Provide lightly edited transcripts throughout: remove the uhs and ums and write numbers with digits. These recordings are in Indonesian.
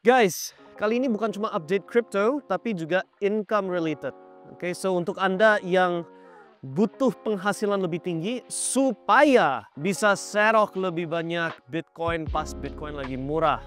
Guys, kali ini bukan cuma update crypto, tapi juga income related. Oke, so untuk Anda yang butuh penghasilan lebih tinggi supaya bisa serok lebih banyak Bitcoin pas Bitcoin lagi murah.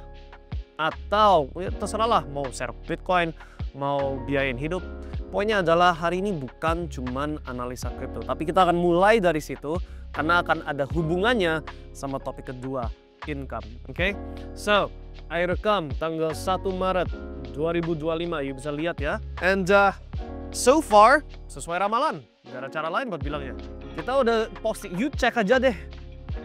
Atau ya terserahlah mau serok Bitcoin, mau biayain hidup. Poinnya adalah hari ini bukan cuman analisa kripto, tapi kita akan mulai dari situ karena akan ada hubungannya sama topik kedua, income. Oke? So, I rekam tanggal 1 Maret 2025, you bisa lihat ya. And so far, sesuai ramalan. Gak ada cara lain buat bilangnya. Kita udah posting, you cek aja deh.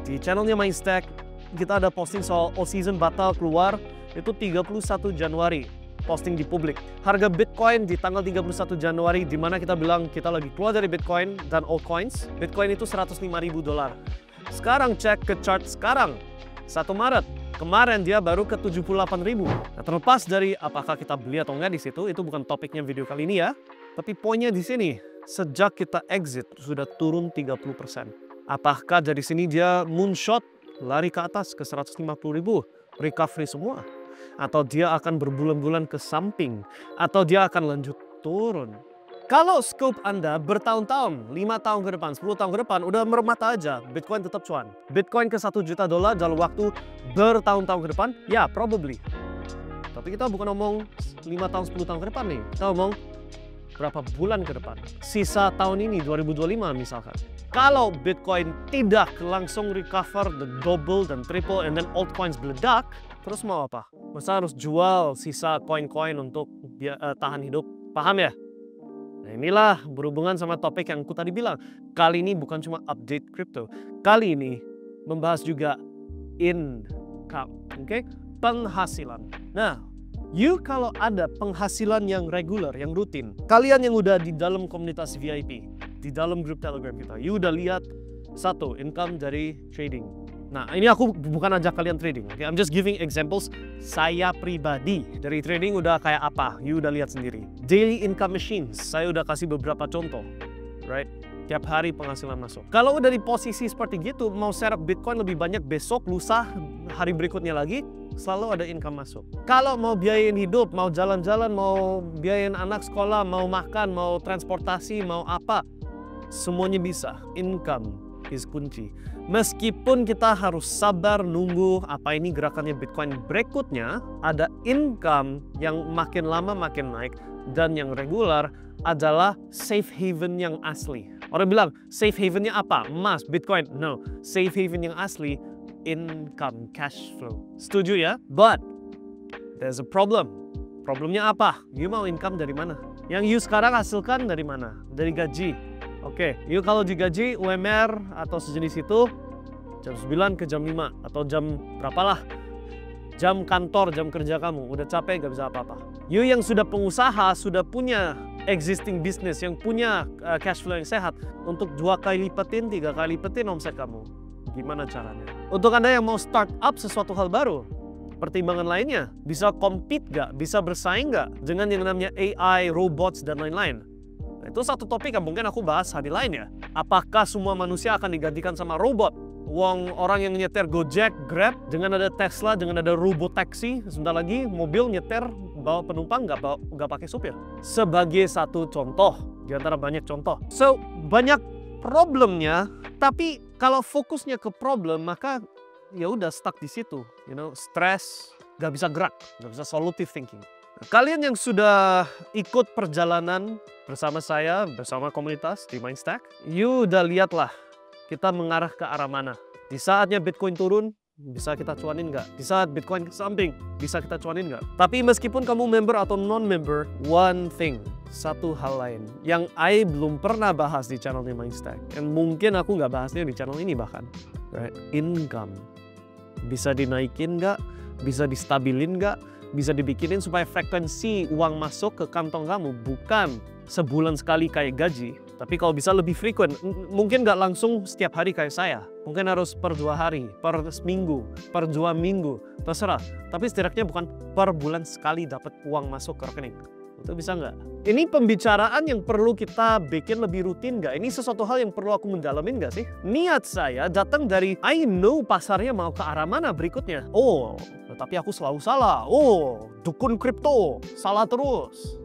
Di channelnya Mindstack, kita ada posting soal all season batal keluar, itu 31 Januari. Posting di publik. Harga Bitcoin di tanggal 31 Januari, di mana kita bilang kita lagi keluar dari Bitcoin dan altcoins. Bitcoin itu $105.000. Sekarang cek ke chart sekarang, 1 Maret. Kemarin dia baru ke 78.000. Nah, terlepas dari apakah kita beli atau enggak di situ, itu bukan topiknya video kali ini ya. Tapi poinnya di sini, sejak kita exit sudah turun 30%. Apakah dari sini dia moonshot, lari ke atas ke 150.000, recovery semua? Atau dia akan berbulan-bulan ke samping? Atau dia akan lanjut turun? Kalau scope Anda bertahun-tahun, 5 tahun ke depan, 10 tahun ke depan, udah mermata aja, Bitcoin tetap cuan. Bitcoin ke $1 juta dalam waktu bertahun-tahun ke depan, ya probably. Tapi kita bukan ngomong 5 tahun, 10 tahun ke depan nih. Kita ngomong berapa bulan ke depan. Sisa tahun ini, 2025 misalkan. Kalau Bitcoin tidak langsung recover, the double dan triple, and then altcoins meledak, terus mau apa? Masa harus jual sisa koin-koin untuk tahan hidup? Paham ya? Nah inilah berhubungan sama topik yang aku tadi bilang. Kali ini bukan cuma update crypto. Kali ini membahas juga income, oke? Penghasilan. Nah, you kalau ada penghasilan yang regular, yang rutin, kalian yang udah di dalam komunitas VIP, di dalam grup Telegram kita, you udah lihat satu, income dari trading. Nah, ini aku bukan ajak kalian trading, okay? I'm just giving examples saya pribadi. Dari trading udah kayak apa, you udah lihat sendiri. Daily income machines, saya udah kasih beberapa contoh, right? Tiap hari penghasilan masuk. Kalau udah di posisi seperti gitu, mau serap Bitcoin lebih banyak besok, lusa, hari berikutnya lagi, selalu ada income masuk. Kalau mau biayain hidup, mau jalan-jalan, mau biayain anak sekolah, mau makan, mau transportasi, mau apa, semuanya bisa. Income is kunci. Meskipun kita harus sabar nunggu apa ini gerakannya Bitcoin berikutnya, ada income yang makin lama makin naik, dan yang regular adalah safe haven yang asli. Orang bilang safe havennya apa? Emas, Bitcoin? No, safe haven yang asli income, cash flow. Setuju ya? But there's a problem. Problemnya apa? You mau income dari mana? Yang you sekarang hasilkan dari mana? Dari gaji. Oke, you kalau digaji UMR atau sejenis itu jam 9 ke jam 5 atau jam berapalah. Jam kantor, jam kerja kamu. Udah capek, gak bisa apa-apa. You yang sudah pengusaha, sudah punya existing business, yang punya cash flow yang sehat, untuk 2 kali lipetin, 3 kali lipetin omset kamu. Gimana caranya? Untuk Anda yang mau start up sesuatu hal baru, pertimbangan lainnya, bisa compete gak? Bisa bersaing gak dengan yang namanya AI, robots, dan lain-lain? Nah, itu satu topik yang mungkin aku bahas hari lain ya. Apakah semua manusia akan digantikan sama robot? Wong orang yang nyetir Gojek, Grab, dengan ada Tesla, dengan ada robotaxi, sebentar lagi mobil nyetir bawa penumpang nggak pakai supir. Sebagai satu contoh, di antara banyak contoh. So, banyak problemnya, tapi kalau fokusnya ke problem, maka ya udah stuck di situ. You know, stress, nggak bisa gerak, nggak bisa solutive thinking. Nah, kalian yang sudah ikut perjalanan bersama saya, bersama komunitas di Mindstack, you udah lihatlah kita mengarah ke arah mana. Di saatnya Bitcoin turun, bisa kita cuanin nggak? Di saat Bitcoin ke samping, bisa kita cuanin nggak? Tapi meskipun kamu member atau non-member, one thing, satu hal lain yang I belum pernah bahas di channelnya Mindstack, dan mungkin aku nggak bahasnya di channel ini bahkan, right? Income. Bisa dinaikin nggak? Bisa distabilin nggak? Bisa dibikinin supaya frekuensi uang masuk ke kantong kamu bukan sebulan sekali kayak gaji, tapi kalau bisa lebih frequent. Mungkin nggak langsung setiap hari kayak saya, mungkin harus per 2 hari, per seminggu, per 2 minggu, terserah. Tapi setidaknya bukan per bulan sekali dapat uang masuk ke rekening. Itu bisa nggak? Ini pembicaraan yang perlu kita bikin lebih rutin nggak? Ini sesuatu hal yang perlu aku mendalamin nggak sih? Niat saya datang dari I know pasarnya mau ke arah mana berikutnya. Oh, Tapi aku selalu salah. Oh, dukun kripto, salah terus.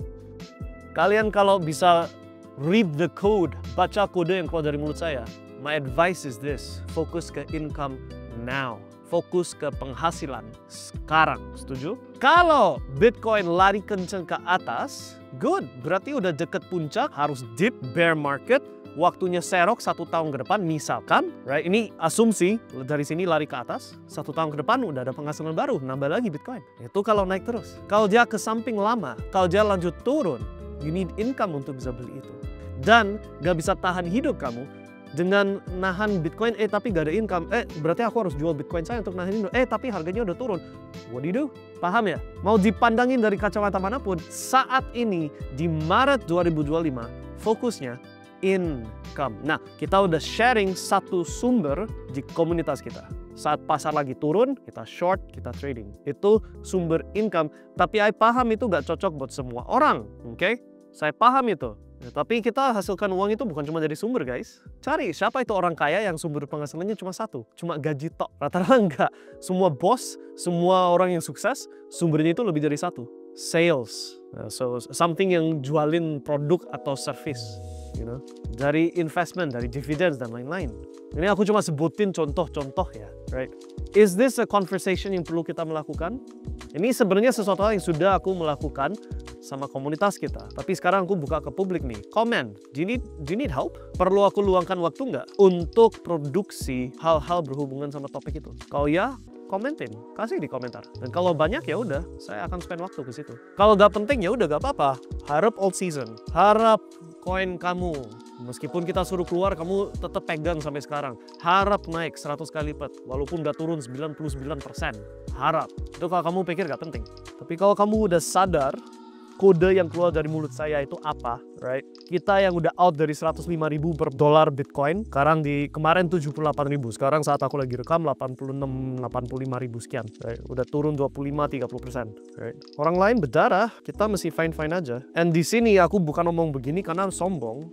Kalian kalau bisa read the code, baca kode yang keluar dari mulut saya, my advice is this, fokus ke income now. Fokus ke penghasilan sekarang, setuju? Kalau Bitcoin lari kenceng ke atas, good. Berarti udah deket puncak, harus deep bear market, waktunya serok 1 tahun ke depan, misalkan, right? Ini asumsi, dari sini lari ke atas, 1 tahun ke depan udah ada penghasilan baru, nambah lagi Bitcoin. Itu kalau naik terus. Kalau dia ke samping lama, kalau dia lanjut turun, you need income untuk bisa beli itu. Dan gak bisa tahan hidup kamu dengan nahan Bitcoin, tapi gak ada income, berarti aku harus jual Bitcoin saya untuk nahan hidup, tapi harganya udah turun. What do you do? Paham ya? Mau dipandangin dari kacamata manapun, saat ini di Maret 2025, fokusnya income. Nah, kita udah sharing satu sumber di komunitas kita. Saat pasar lagi turun, kita short, kita trading. Itu sumber income, tapi I paham itu gak cocok buat semua orang, oke? Saya paham itu. Ya, tapi kita hasilkan uang itu bukan cuma dari sumber, guys. Cari siapa itu orang kaya yang sumber penghasilannya cuma satu, cuma gaji tok. Rata-rata enggak. Semua bos, semua orang yang sukses, sumbernya itu lebih dari satu. Sales. So something yang jualin produk atau service, you know. Dari investment, dari dividends dan lain-lain. Ini aku cuma sebutin contoh-contoh ya, right? Is this a conversation yang perlu kita melakukan? Ini sebenarnya sesuatu yang sudah aku melakukan sama komunitas kita. Tapi sekarang aku buka ke publik nih. Comment, do you need help? Perlu aku luangkan waktu nggak untuk produksi hal-hal berhubungan sama topik itu? Kalau ya, komentin, kasih di komentar. Dan kalau banyak ya udah, saya akan spend waktu ke situ. Kalau nggak penting ya udah nggak apa-apa. Harap old season, harap koin kamu. Meskipun kita suruh keluar, kamu tetap pegang sampai sekarang. Harap naik 100 kali lipat, walaupun udah turun 99%. Harap. Itu kalau kamu pikir nggak penting. Tapi kalau kamu udah sadar, kode yang keluar dari mulut saya itu apa, right? Kita yang udah out dari 105.000 per dolar Bitcoin, sekarang kemarin 78.000, sekarang saat aku lagi rekam 85.000 sekian, right? Udah turun 25-30%, right? Orang lain berdarah, kita mesti fine-fine aja. And di sini aku bukan ngomong begini karena sombong.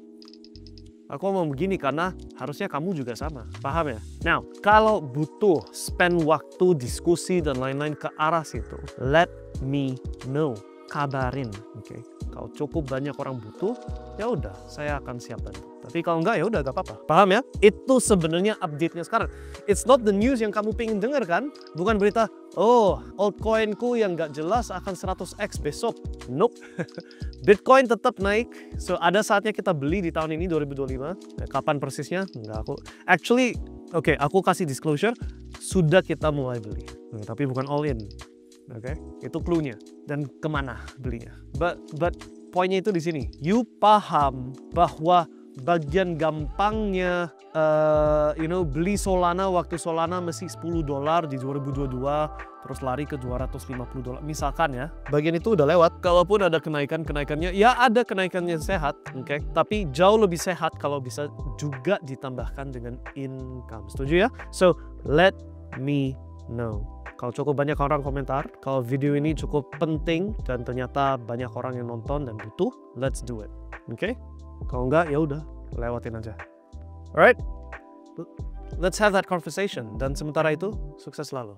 Aku ngomong begini karena harusnya kamu juga sama, paham ya? Now, kalau butuh spend waktu, diskusi, dan lain-lain ke arah situ, let me know. Kabarin, oke? Kalau cukup banyak orang butuh, ya udah, saya akan siap bantu. Tapi kalau enggak, ya udah, gak apa-apa. Paham ya? Itu sebenarnya update-nya sekarang. It's not the news yang kamu pengen denger kan? Bukan berita, oh, altcoin-ku yang nggak jelas akan 100x besok. Nope. Bitcoin tetap naik. So, ada saatnya kita beli di tahun ini, 2025. Kapan persisnya? Enggak, actually, oke, aku kasih disclosure, sudah kita mulai beli. Tapi bukan all in. Oke, itu clue-nya. Dan kemana belinya? But poinnya itu di sini. You paham bahwa bagian gampangnya, beli Solana waktu Solana masih $10 di 2022, terus lari ke $250. Misalkan ya, bagian itu udah lewat. Kalaupun ada kenaikannya, ya ada kenaikannya sehat, oke? Tapi jauh lebih sehat kalau bisa juga ditambahkan dengan income. Setuju ya? So, let me know. Kalau cukup banyak orang komentar, kalau video ini cukup penting dan ternyata banyak orang yang nonton dan butuh, let's do it. Oke? Kalau enggak, ya udah, lewatin aja. Alright? Let's have that conversation. Dan sementara itu, sukses selalu.